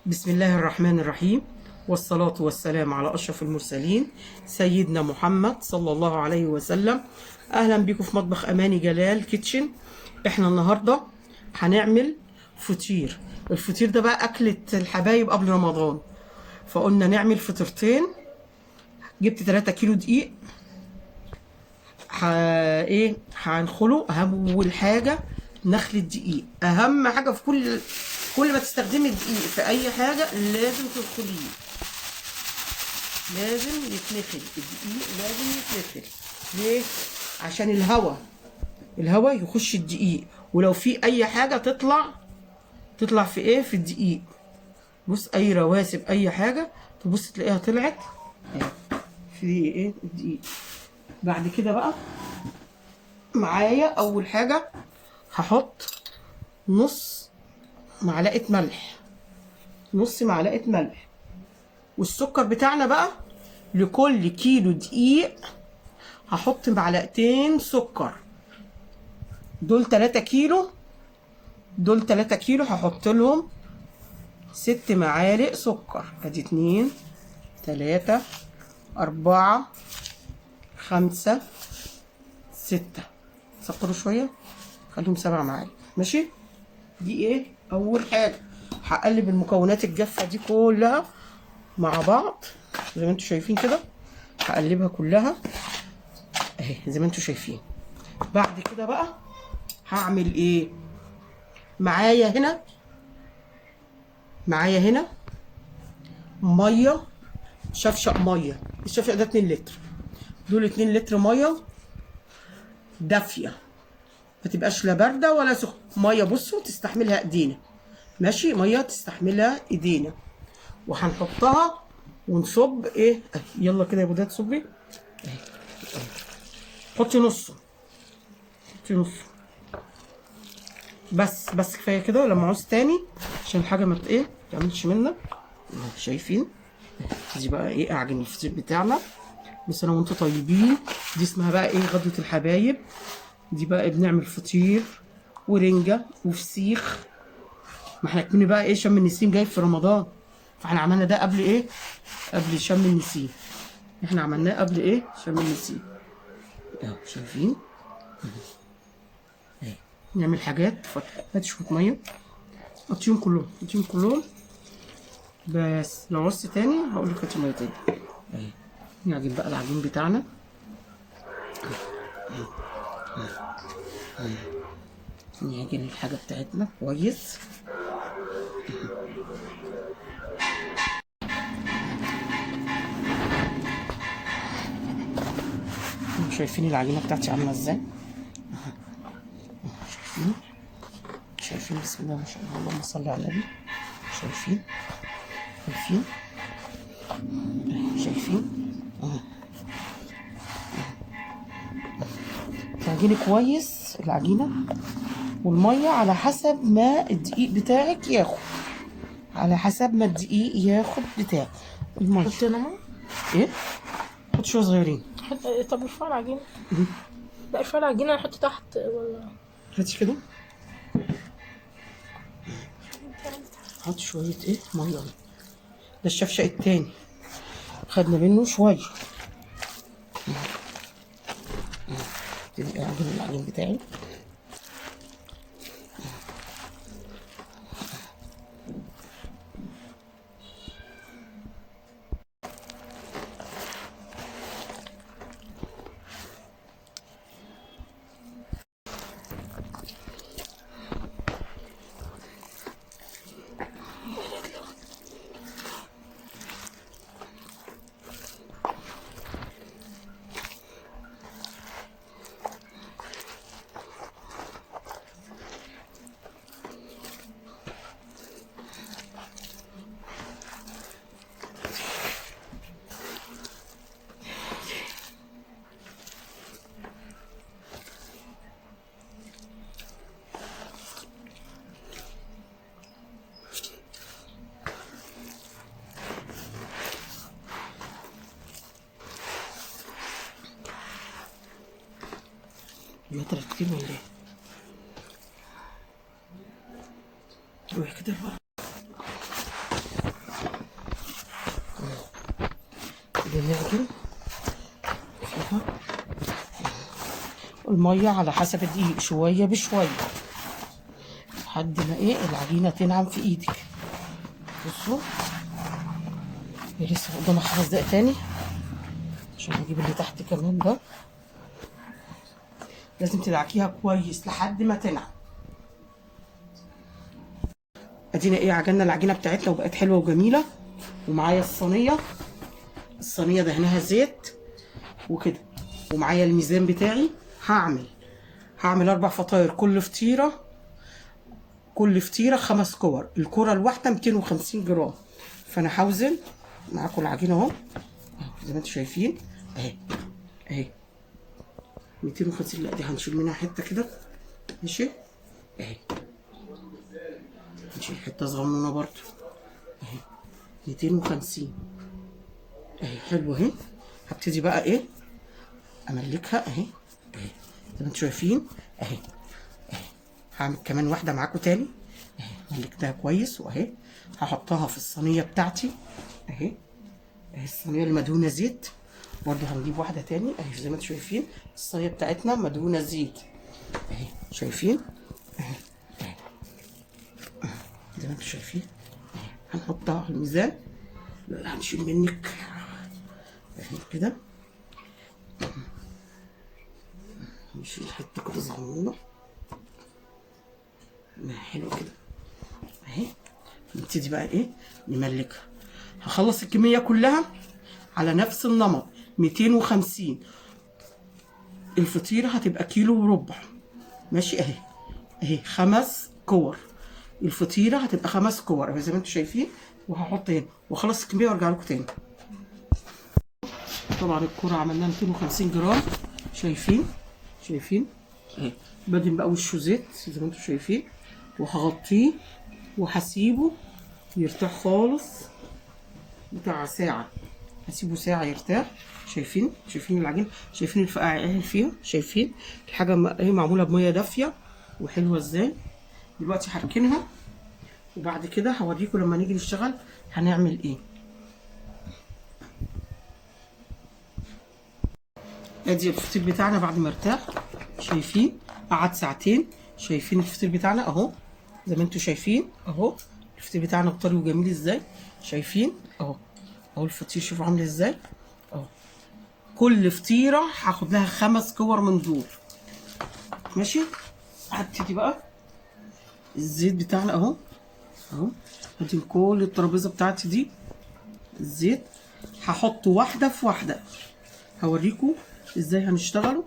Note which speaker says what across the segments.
Speaker 1: بسم الله الرحمن الرحيم، والصلاة والسلام على أشرف المرسلين سيدنا محمد صلى الله عليه وسلم. أهلا بكم في مطبخ أماني جلال كيتشن. احنا النهاردة هنعمل فطير. الفطير ده بقى أكلة الحبايب قبل رمضان، فقلنا نعمل فطيرتين. جبت 3 كيلو دقيق. هنخله. أول حاجة نخل الدقيق، أهم حاجة في كل ما تستخدمي الدقيق في أي حاجة لازم تدخليه، لازم يتنخل الدقيق، لازم يتنخل. ليه؟ عشان الهواء يخش الدقيق، ولو في أي حاجة تطلع في إيه؟ في الدقيق. بص، أي رواسب أي حاجة تبص تلاقيها طلعت في إيه؟ الدقيق. بعد كده بقى معايا أول حاجة هحط نص معلقة ملح، نص معلقة ملح. والسكر بتاعنا بقى لكل كيلو دقيق هحط معلقتين سكر. دول 3 كيلو، دول 3 كيلو هحط لهم 6 معالق سكر. ادي 2 3 4 5 6. سكروا شوية، خليهم 7 معالق. ماشي. دي ايه؟ اول حاجة هقلب المكونات الجافة دي كلها مع بعض زي ما انتوا شايفين كده. هقلبها كلها اهي زي ما انتوا شايفين. بعد كده بقى هعمل ايه؟ معايا هنا ميه، شفشق ميه. الشفشق ده 2 لتر. دول 2 لتر ميه دافيه، ما تبقاش لا بارده ولا سخنه. ميه بصوا تستحملها ايدينا. ماشي، ميه تستحملها ايدينا. وهنحطها ونصب ايه. يلا كده يا بودات صبي. اهي. حطي نصه، حطي نصه. بس كفايه كده. لما عوز تاني عشان الحاجه ما ايه تعملش منك. شايفين؟ دي بقى ايه؟ اعجن الفطير بتاعنا. بس انا وانتوا طيبين. دي اسمها بقى ايه؟ غدوة الحبايب. دي بقى بنعمل فطير ورنجة وفسيخ. ما احنا كنا بقى ايه؟ شم النسيم جاي في رمضان، فاحنا عملنا ده قبل ايه؟ قبل شم النسيم. احنا عملناه قبل ايه؟ شم النسيم. اهو شايفين؟ اهي نعمل حاجات. هات شوية مية، حطيهم كلهم، حطيهم كلهم. بس لو عوزت تاني هقول لك هاتي مية تاني. اهي نعجن بقى العجين بتاعنا. نعجن الحاجة بتاعتنا كويس. شايفين العجينة بتاعتي عاملة ازاي؟ شايفين؟ شايفين؟ بسم الله ما شاء الله، اللهم صل على النبي. شايفين؟ شايفين؟ شايفين؟ تعجني كويس العجينة والمية على حسب ما الدقيق بتاعك ياخد، على حسب ما الدقيق ياخد بتاعك. المية
Speaker 2: حط لها
Speaker 1: ايه؟ حط شوية صغيرين.
Speaker 2: طب ارفع العجينة. لا ارفع العجينة، نحط تحت ولا؟
Speaker 1: هاتي كده. حط شوية ايه؟ مية. ده الشفشق التاني خدنا منه شوية. ابتدي اعجن العجين بتاعي. المتر كتير ولا ايه؟ روح كده بقى. الميه على حسب الدقيق، شويه بشويه لحد ما ايه العجينه تنعم في ايدك. بصوا لسه قدامها 5 دقايق تاني عشان اجيب اللي تحت كمان ده. لازم تدعكيها كويس لحد ما تنعم. ادينا ايه عجلنا العجينه بتاعتنا وبقت حلوه وجميله. ومعايا الصينيه دهنها زيت وكده، ومعايا الميزان بتاعي. هعمل 4 فطاير، كل فطيره 5 كور، الكوره الواحده 250 جرام. فانا هوزن معاكم العجينه اهو زي ما انتم شايفين اهي 250. لا دي هنشيل منها حته كده، ماشي اهي. نشيل حته صغنونه برضو اهي 250 اهي. حلوه اهي. هبتدي بقى ايه املكها اهي زي ما انتم شايفين اهي. هعمل كمان واحده معاكم تاني اهي، ملكتها كويس واهي. هحطها في الصينيه بتاعتي اهي الصينيه المدهونه زيت. برضو هنجيب واحده تاني اهي زي ما انتم شايفين الصينيه بتاعتنا مدهونه زيت اهي. شايفين اهي زي ما انتم شايفين اهي. هنحطها على الميزان. لا هنشيل منك اهي كده، نشيل حته كده صغنونه حلو كده اهي. نبتدي بقى ايه نملكها. هخلص الكميه كلها على نفس النمط 250. الفطيره هتبقى 1.4 كيلو ماشي اهي 5 كور. الفطيره هتبقى 5 كور اهي زي ما انتم شايفين. وهحط هنا واخلص الكميه وارجع لكم تاني. طبعا الكوره عملناها 250 جرام. شايفين اهي. بدهن بقى وشه زيت زي ما انتم شايفين، وهغطيه وهسيبه يرتاح خالص بتاع ساعه. هسيبه ساعه يرتاح. شايفين العجين، شايفين الفقاعه ايه فيها، شايفين الحاجه اهي معموله بميه دافيه وحلوه ازاي. دلوقتي هركنها وبعد كده هوريكم لما نيجي نشتغل هنعمل ايه. ادي الفطير بتاعنا بعد ما ارتاح. شايفين قعد ساعتين. شايفين الفطير بتاعنا اهو زي ما انتم شايفين اهو. الفطير بتاعنا طري وجميل ازاي. شايفين اهو الفطير شوفوا عامل ازاي اهو. كل فطيره هاخد لها 5 كور من دول ماشي. هبتدي بقى الزيت بتاعنا اهو هدي كل الترابيزه بتاعتي دي الزيت. هحط واحده في واحده. هوريكم ازاي هنشتغلوا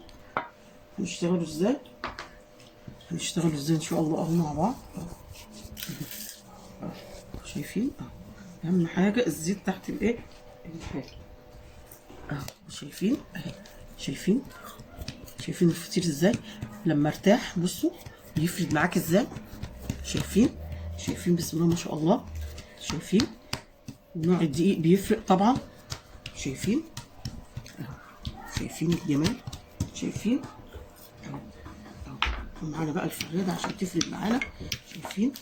Speaker 1: ازاي ان شاء الله اهو مع بعض. شايفين اهم حاجه الزيت تحت الايه الحاجه شايفين اهي. شايفين الفطير ازاي لما ارتاح. بصوا يفرد معاك ازاي. شايفين بسم الله ما شاء الله. شايفين نوع الدقيق بيفرق طبعا. شايفين الجمال. شايفين ومعانا بقى الفراده عشان تفرد معانا. شايفين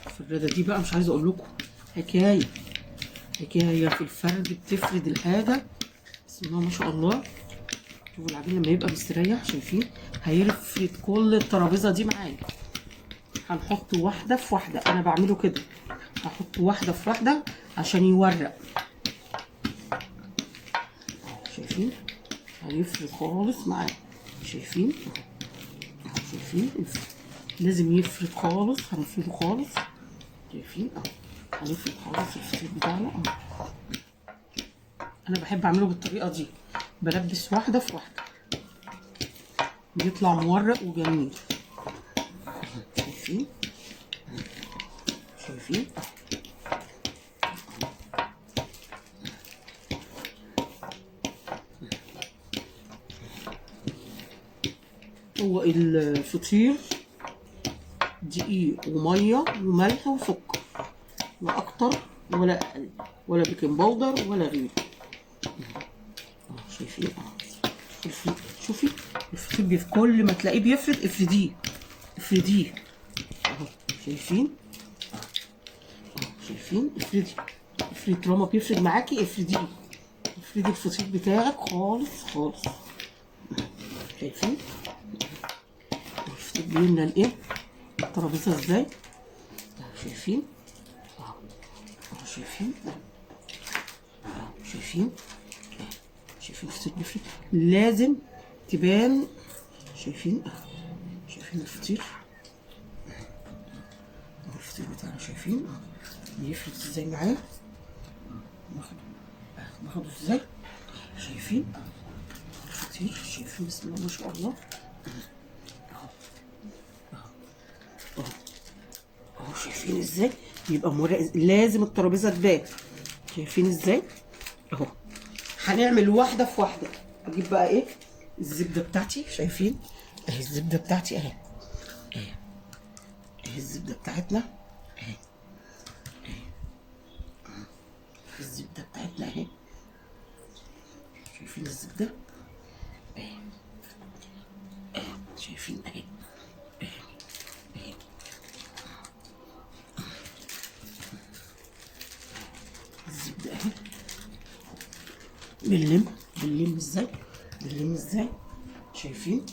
Speaker 1: الفراده دي بقى مش عايزه اقول لكم حكايه في الفرد، بتفرد الحاجه بسم الله ما شاء الله. شوفوا العجين لما يبقى مستريح شايفين هيفرد كل الترابيزه دي معايا. هنحط واحده في واحده، انا بعمله كده هحط واحده في واحده عشان يورق. شايفين هيفرد خالص معايا. شايفين لازم يفرد خالص. هنفرده خالص. شايفين هنفرد خالص الفطير بتاعنا انا بحب اعمله بالطريقه دي، بلبس واحده في واحده بيطلع مورق وجميل. شايفين هو الفطير دقيق وميه وملح وسكر، لا اكتر ولا اقل، ولا بيكنج باودر ولا غيره. شايفين شوفي الفطير كل ما تلاقيه بيفرد افرديه اهو. شايفين افردي طالما بيفرد معاكي افردي الفطير بتاعك خالص. شايفين لنا الايه الترابيزه ازاي شايفين اهو شايفين شايفين شايفين الفطير بيفرق لازم تبان شايفين شايفين الفطير الفطير بتاعنا شايفين بيفرق ازاي معايا باخده ازاي شايفين الفطير شايفين بسم الله ما شاء الله اهو شايفين ازاي يبقى لازم الترابيزه تبان شايفين ازاي اهو هنعمل واحده في واحده اجيب بقى ايه الزبده بتاعتي شايفين اهي الزبده بتاعتي اهي اهي الزبده بتاعتنا اهي الزبده بتاعتنا اهي شايفين الزبده اهي شايفين اهي الزبده اهي بنلم ازاي شايفين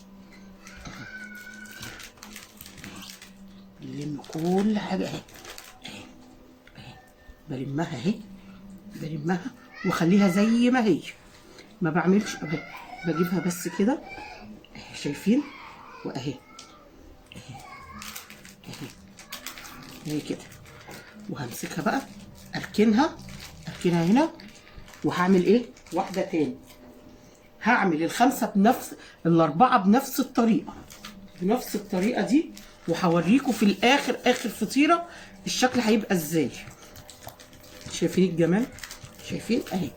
Speaker 1: بنلم كل حاجه اهي بلمها اهي واخليها زي ما هي ما بعملش بجيبها بس كده اهي شايفين واهي اهي كده وهمسكها بقى اركنها هنا وهعمل ايه واحده تاني هعمل الخمسه الاربعه بنفس الطريقه دي وهوريكم في الاخر اخر فطيره الشكل هيبقى ازاي شايفين الجمال شايفين اهي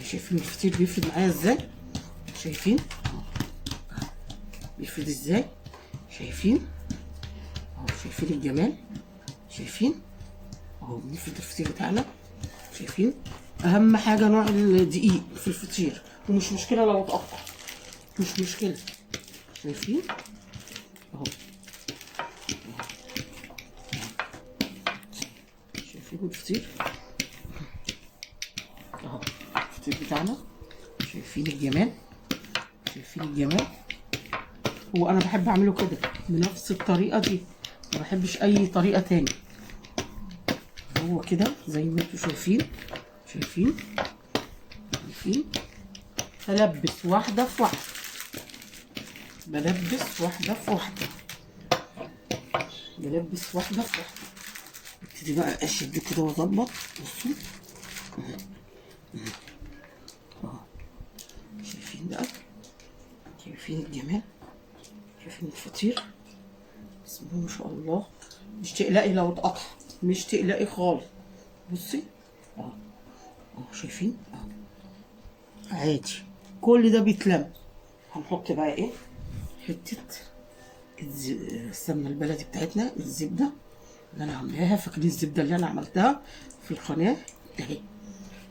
Speaker 1: شايفين الفطير بيفرد معايا ازاي شايفين بيفرد ازاي شايفين اهو شايفين الجمال شايفين اهو بنفرد الفطير بتاعنا شايفين اهم حاجه نوع الدقيق في الفطير ومش مشكله لو اتقطع مش مشكله شايفين اهو شايفين الفطير اهو الفطير بتاعنا شايفين الجمال هو انا بحب اعمله كده بنفس الطريقه دي ما بحبش اي طريقه تاني هو كده زي ما انتوا شايفين بلبس واحده في واحده ابتدي بقى اشد كده واظبط بصوا شايفين بقى شايفين الجمال شايفين الفطير بسم الله ما شاء الله مش تقلقي لو اتقطع مش تقلقي خالص بصي اهو شايفين عادي كل ده بيتلم هنحط بقى ايه حته السمنه البلدي بتاعتنا الزبده اللي انا عاملاها فاكرين الزبده اللي انا عملتها في القناه اهي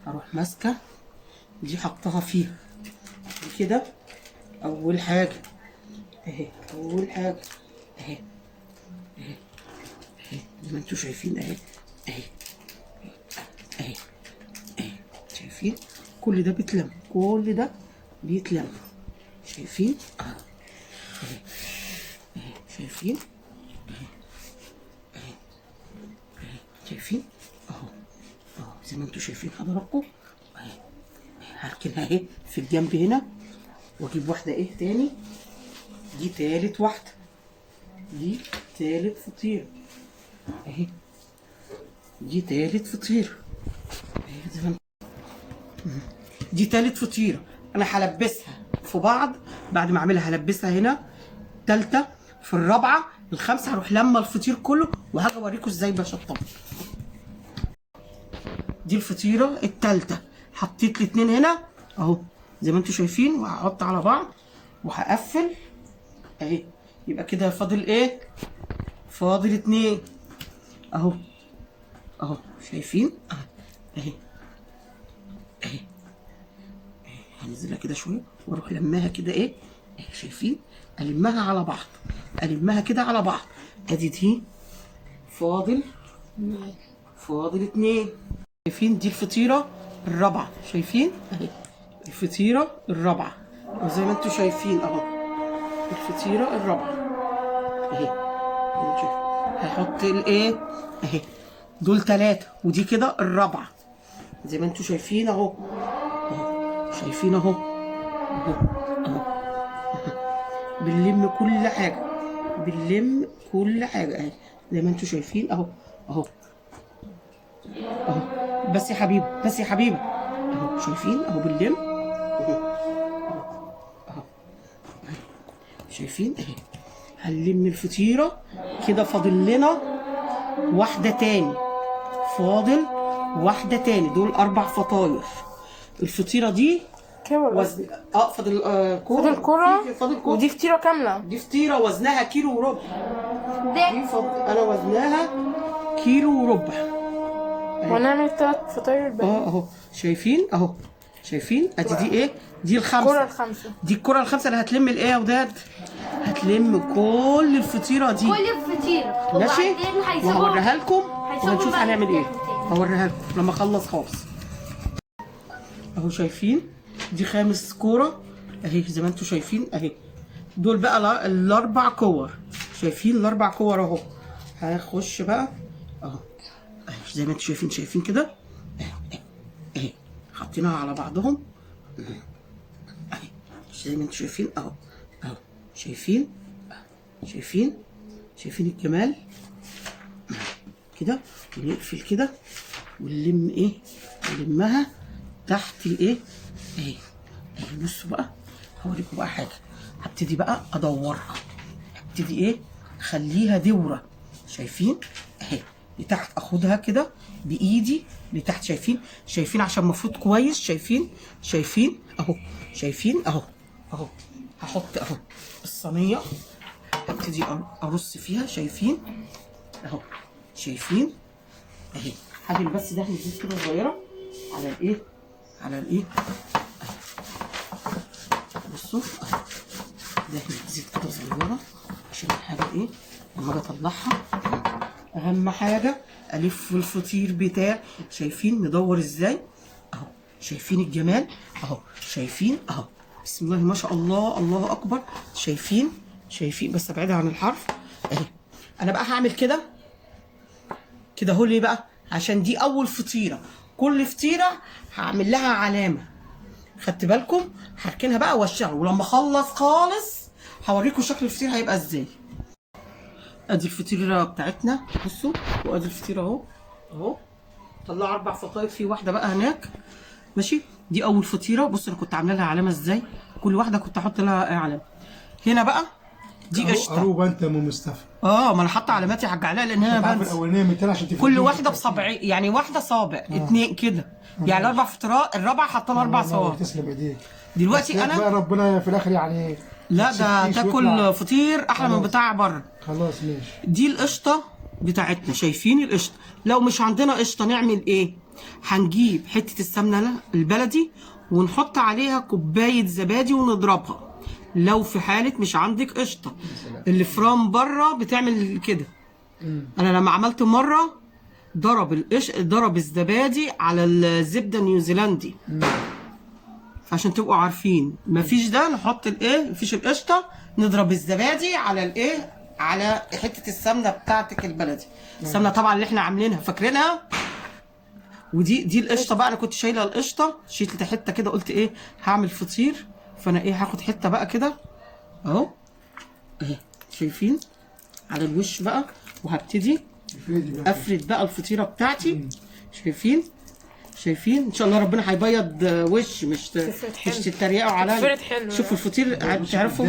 Speaker 1: هروح ماسكه دي حطها فيها كده اول حاجه اهي اهي زي ما انتوا شايفين اهي شايفين كل ده بيتلم شايفين شايفين شايفين اهو زي ما انتوا شايفين حضراتكم اهي هركنها اهي في الجنب هنا واجيب واحده ايه تاني دي تالت واحده دي تالت فطيره اهي دي تالت فطيره اهي زي ما دي تالت فطيره انا هلبسها في بعض بعد ما اعملها هلبسها هنا تالته في الرابعه الخامسه هروح لما الفطير كله وهاجي اوريكم ازاي بشطبها دي الفطيره التالته حطيت الاتنين هنا اهو زي ما انتوا شايفين وهحط على بعض وهقفل اهي يبقى كده فاضل ايه فاضل اتنين اهو شايفين اهي هنزلها كده شويه واروح لماها كده ايه شايفين المها على بعض المها كده على بعض ادي دي فاضل اتنين شايفين دي الفطيره الرابعه شايفين اهي الفطيره الرابعه وزي ما انتوا شايفين اهو الفطيره الرابعه اهي. نشوف. هحط الايه اهي، دول 3 ودي كده الرابعه زي ما انتوا شايفين اهو. شايفين اهو بنلم كل حاجه، بنلم كل حاجه اهي زي ما انتوا شايفين اهو اهو. بس يا حبيبي بس يا حبيبي اهو. شايفين اهو بنلم اهو. شايفين اهي. هنلم الفطيره كده. فاضل لنا واحده تاني، فاضل واحده تاني. دول 4 فطاير. الفطيره دي
Speaker 2: كام
Speaker 1: وزن فاضل كوره.
Speaker 2: فاضل كرة
Speaker 1: فاضل كوره.
Speaker 2: ودي فطيرة كاملة.
Speaker 1: دي فطيره وزنها كيلو وربع.
Speaker 2: دي
Speaker 1: انا وزنها كيلو وربع.
Speaker 2: ونعمل 3 فطاير الباقي.
Speaker 1: اهو شايفين اهو. شايفين ادي دي ايه؟ دي
Speaker 2: الكرة
Speaker 1: الخمسه.
Speaker 2: الخمسة.
Speaker 1: دي الكره الخمسه اللي هتلم الايه يا وداد؟ هتلم كل الفطيره دي.
Speaker 3: كل الفطيرة
Speaker 1: ماشي.
Speaker 3: وبعدين هيسيبوها
Speaker 1: وهوريها لكم وهنشوف
Speaker 3: بقى
Speaker 1: هنعمل ايه.
Speaker 3: تاني.
Speaker 1: هوريها لكم لما اخلص خالص. اهو شايفين دي 5 كوره اهي زي ما انتوا شايفين اهي. دول بقى ال4 كور. شايفين ال4 كور اهو. هنخش بقى اهو اهي زي ما انتوا شايفين. شايفين كده اهي حاطينها على بعضهم اهي زي ما انتوا شايفين اهو اهو. شايفين شايفين شايفين الجمال كده. ونقفل كده ونلم ايه، نلمها تحت الايه اهي اهي. بصوا بقى هوريكم بقى حاجه. هبتدي بقى ادورها، هبتدي ايه اخليها دوره. شايفين اهي لتحت. اخدها كده بايدي لتحت. شايفين شايفين عشان المفروض كويس. شايفين شايفين اهو. شايفين اهو اهو. هحط اهو الصينيه، هبتدي ارص فيها. شايفين اهو. شايفين اهي. هعمل بس دهنه زيت كده صغيره على الايه، على الايه. بصوا دهنه زيت كده صغيره عشان الحاجه ايه لما اجي اطلعها. اهم حاجه الف الفطير بتاعي. شايفين مدور ازاي اهو. شايفين الجمال اهو. شايفين اهو. بسم الله ما شاء الله، الله اكبر. شايفين شايفين بس ابعدها عن الحرف اهي. انا بقى هعمل كده كده اهو. ليه بقى؟ عشان دي اول فطيره. كل فطيره هعمل لها علامه. خدت بالكم؟ هركنها بقى واشتغل، ولما اخلص خالص هوريكم شكل الفطير هيبقى ازاي. ادي الفطيره بتاعتنا بصوا. وادي الفطيره اهو اهو. طلعوا 4 فطاير، في واحده بقى هناك ماشي. دي اول فطيره. بص انا كنت عامله لها علامه ازاي. كل واحده كنت احط لها علامه. هنا بقى دي قشطه.
Speaker 4: اروبه انت يا ام مصطفى.
Speaker 1: ما انا حاطه علامات يا حاج علاء لان انا بنسى.
Speaker 4: الاولانيه 200 عشان تفهم.
Speaker 1: كل واحده بصبعين يعني، واحده صابع 2 كده يعني 4 فطيرات. الرابعه حاطه لها 4 صوابع.
Speaker 4: تسلم ايديك.
Speaker 1: دلوقتي انا
Speaker 4: بقى ربنا في الاخر يعني.
Speaker 1: لا ده تاكل فطير احلى من بتاع بره.
Speaker 4: خلاص ماشي.
Speaker 1: دي القشطه بتاعتنا. شايفين القشطه؟ لو مش عندنا قشطه نعمل ايه؟ هنجيب حته السمنه البلدي ونحط عليها كوبايه زبادي ونضربها. لو في حاله مش عندك قشطه، الفران بره بتعمل كده. انا لما عملت مره ضرب الزبادي على الزبده النيوزيلندي. عشان تبقوا عارفين مفيش ده نحط الايه، مفيش القشطه نضرب الزبادي على الايه، على حته السمنه بتاعتك البلدي. السمنه طبعا اللي احنا عاملينها فاكرينها. ودي القشطه بقى. انا كنت شايله القشطه، شيلت حته كده قلت ايه هعمل فطير، فانا ايه هاخد حته بقى كده اهو اهي. شايفين على الوش بقى. وهبتدي افرد بقى الفطيره بتاعتي. شايفين شايفين ان شاء الله ربنا هيبيض وش. مش تتريقوا عليا. شوفوا الفطير تعرفوا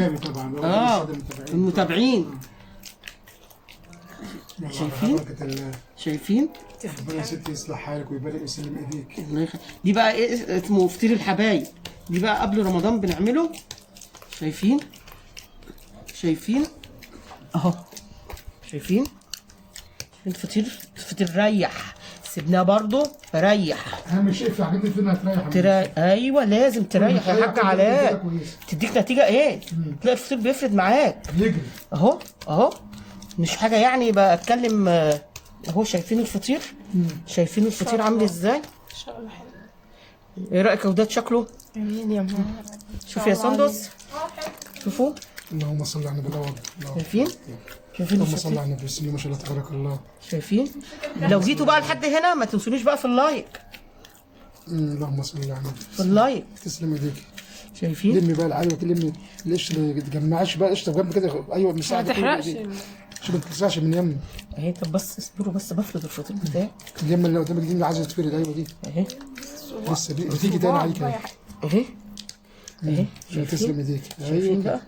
Speaker 1: المتابعين. شايفين شايفين.
Speaker 4: ربنا يا ستي يصلح حالك ويبارك ويسلم ايديك.
Speaker 1: دي بقى ايه اسمه فطير الحبايب. دي بقى قبل رمضان بنعمله. شايفين شايفين اهو. شايفين الفطير ريح. سيبناه برضو ريح.
Speaker 4: اهم شيء في حاجات الدنيا تريح.
Speaker 1: ايوه لازم تريح يا حاج علاء. تديك نتيجه ايه؟ تلاقي الفطير بيفرد معاك.
Speaker 4: يجري
Speaker 1: اهو اهو. مش حاجه يعني بتكلم اهو. شايفين الفطير؟ شايفين الفطير عامل ازاي؟
Speaker 2: شغله حلوه.
Speaker 1: ايه رايك يا وداد شكله؟
Speaker 2: جميل يا ماما.
Speaker 1: شوف يا سندس. شوفوا
Speaker 4: اللهم صل على النبي الاول.
Speaker 1: شايفين؟ شايفين
Speaker 4: اللهم
Speaker 1: الفطير؟
Speaker 4: صل على النبي، بسم الله ما شاء الله تبارك الله.
Speaker 1: شايفين؟ لو جيتوا بقى لحد هنا ما تنسونيش بقى في اللايك.
Speaker 4: اللهم صل على النبي.
Speaker 1: في اللايك.
Speaker 4: تسلم ايديك.
Speaker 1: شايفين؟
Speaker 4: لمي بقى العلوه كده، لمي القشطه، ما تجمعش بقى قشطه جنب كده. ايوه
Speaker 2: ما
Speaker 4: مساعده
Speaker 2: تحرقش.
Speaker 4: عشان ما تكسرش من يمه.
Speaker 1: اهي. طب بس اصبروا بس بفرد الفطير بتاعي.
Speaker 4: اليمه اللي قدامك دي اللي عايزه تتفرد. ايوه دي
Speaker 1: اهي
Speaker 4: لسه بتيجي تاني عليك اهي.
Speaker 1: اهي اهي.
Speaker 4: تسلم ايديك.
Speaker 1: شايفين
Speaker 4: ايوه
Speaker 1: بقى؟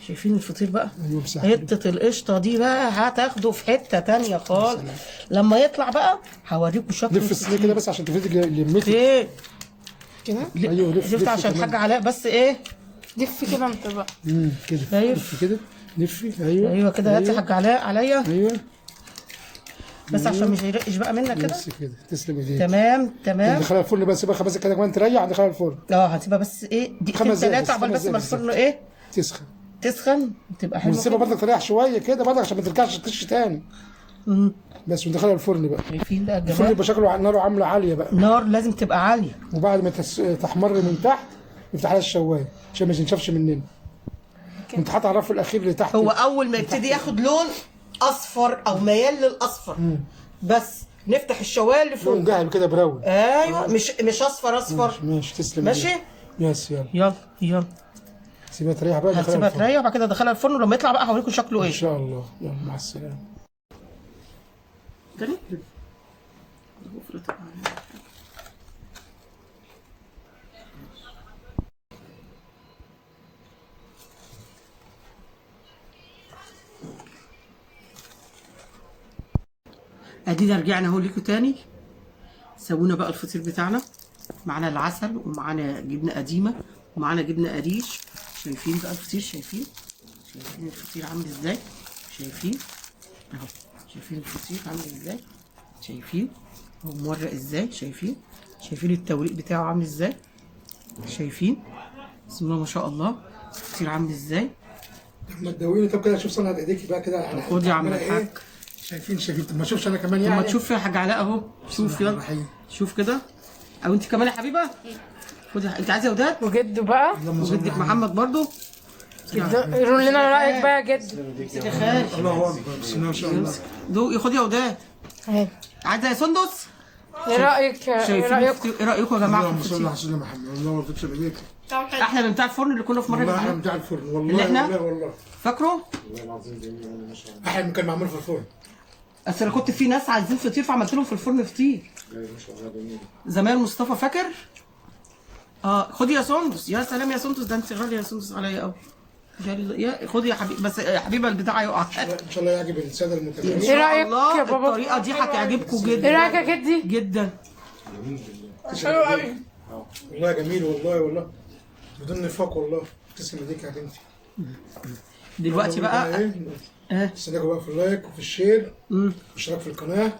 Speaker 1: شايفين الفطير بقى؟
Speaker 4: ايوه مساحه.
Speaker 1: حتة القشطة دي بقى هتاخده في حتة تانية خالص. لما يطلع بقى هوريكم شكله.
Speaker 4: لف الصينيه كده بس عشان تفرد لمتك.
Speaker 1: فين؟
Speaker 2: كده
Speaker 4: ايوه لف
Speaker 1: شفت عشان
Speaker 4: كمان.
Speaker 1: الحاج علاء بس ايه؟
Speaker 2: لف كده انت بقى.
Speaker 4: كده
Speaker 1: شايف؟
Speaker 4: لف كده لفي. ايوه
Speaker 1: ايوه كده. هات يا حاج علاء عليا
Speaker 4: ايوه
Speaker 1: بس عشان مش يرقش بقى منك كده.
Speaker 4: بس كده. تسلم ايديك.
Speaker 1: تمام تمام.
Speaker 4: ندخلها الفرن بس، سيبها 5 دقايق كده كمان تريح. ندخلها الفرن
Speaker 1: هتبقى بس ايه دقيقتين
Speaker 4: 5 دقايق
Speaker 1: ثلاثة عقبال
Speaker 4: بس،
Speaker 1: بس ما
Speaker 4: 5 دقايق
Speaker 1: الفرن ايه
Speaker 4: تسخن.
Speaker 1: تسخن وتبقى حلوة
Speaker 4: ونسيبها
Speaker 1: كده.
Speaker 4: برضك تريح شويه كده برضك عشان ما ترجعش تطش تاني. بس وندخلها الفرن بقى.
Speaker 1: شايفين بقى
Speaker 4: الفرن
Speaker 1: الجمال؟
Speaker 4: يبقى شكله على النار عامله عاليه بقى.
Speaker 1: النار لازم تبقى عالية.
Speaker 4: وبعد ما تحمر من تحت نفتح لها الشوايه عشان ما تنشفش مننا. انت حاطط على الرف الاخير اللي تحت.
Speaker 1: هو اول ما يبتدي ياخد لون اصفر او ميال للاصفر بس نفتح الشوايه اللي فوق.
Speaker 4: لون جاهل كده براون.
Speaker 1: ايوه مش اصفر اصفر.
Speaker 4: ماشي تسلم
Speaker 1: ماشي.
Speaker 4: ايديك. يس يلا
Speaker 1: يلا يلا
Speaker 4: سيبها تريح بقى. ندخلها
Speaker 1: هتسيبها
Speaker 4: الفرن.
Speaker 1: تريح وبعد كده ادخلها الفرن ولما يطلع بقى هوريكم شكله
Speaker 4: ان
Speaker 1: ايه.
Speaker 4: شاء الله. يلا مع السلامه.
Speaker 1: تاني. ادينا رجعنا اهو ليكم تاني. سوينا بقى الفطير بتاعنا. معانا العسل ومعانا جبنه قديمه ومعانا جبنه قريش. شايفين بقى الفطير؟ شايفين الفطير عامل ازاي؟ شايفين اهو. شايفين الفطير عامل ازاي؟ شايفين هو مورق ازاي؟ شايفين التوريق بتاعه عامل ازاي؟ شايفين بسم الله ما شاء الله الفطير عامل ازاي؟
Speaker 4: ما تدويني طب كده اشوف صنعة ايديكي بقى كده. يعني
Speaker 1: خد يا عم
Speaker 4: عاملة
Speaker 1: الحاج.
Speaker 4: شايفين طب ما اشوفش انا كمان
Speaker 1: طب
Speaker 4: يعني.
Speaker 1: ما تشوف يا حاج علاء اهو. شوف يلا
Speaker 4: الرحيم.
Speaker 1: شوف كده. او انت كمان يا حبيبه خدي. انت عايزه يا وداد؟
Speaker 2: وجده بقى.
Speaker 1: وجدك محمد برضو.
Speaker 2: قولوا لنا رايك بقى يا جد.
Speaker 1: يا خالد
Speaker 4: الله اكبر بسم الله ما شاء الله.
Speaker 1: دوقي. خدي يا وداد.
Speaker 2: اهي.
Speaker 1: عايزه يا سندس؟
Speaker 2: ايه رايك؟ ايه
Speaker 1: شايفين
Speaker 2: رايك؟
Speaker 1: الفطير؟ ايه رايكم يا جماعه
Speaker 4: اللهم
Speaker 1: في
Speaker 4: صل
Speaker 1: الفطير؟
Speaker 4: على سيدنا محمد. الله ما تكسب ايديك.
Speaker 1: احلى من بتاع الفرن اللي كنا في مره
Speaker 4: والله احلى
Speaker 1: اللي
Speaker 4: من بتاع الفرن. والله
Speaker 1: اللي احنا؟
Speaker 4: والله والله
Speaker 1: فاكره؟
Speaker 4: احلى من كان معمول في الفرن.
Speaker 1: اصل انا كنت في ناس عايزين فطير فعملت لهم في الفرن فطير. زمان مصطفى فاكر؟ خدي يا سندس. يا سلام يا سندس. ده انت غاليه يا سندس عليا قوي. يا خدي يا حبيبي. بس يا حبيبه البتاع هيقع.
Speaker 4: ان شاء الله يعجب الساده المتابعين.
Speaker 2: ايه رايك
Speaker 1: الله
Speaker 2: يا بابا؟
Speaker 1: الطريقه دي هتعجبكم جدا.
Speaker 2: ايه رايك يا جدي؟
Speaker 1: جدا.
Speaker 2: حلو قوي.
Speaker 4: والله جميل والله والله بدون نفاق والله. تسلم ايديك يا بنتي.
Speaker 1: دلوقتي بقى
Speaker 4: استناكم بقى في اللايك وفي الشير والاشتراك في القناه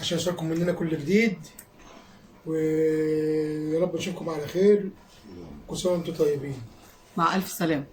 Speaker 4: عشان يوصلكم مننا كل جديد. ويا رب نشوفكم على خير. كل سنه وانتم طيبين.
Speaker 1: مع الف سلامه.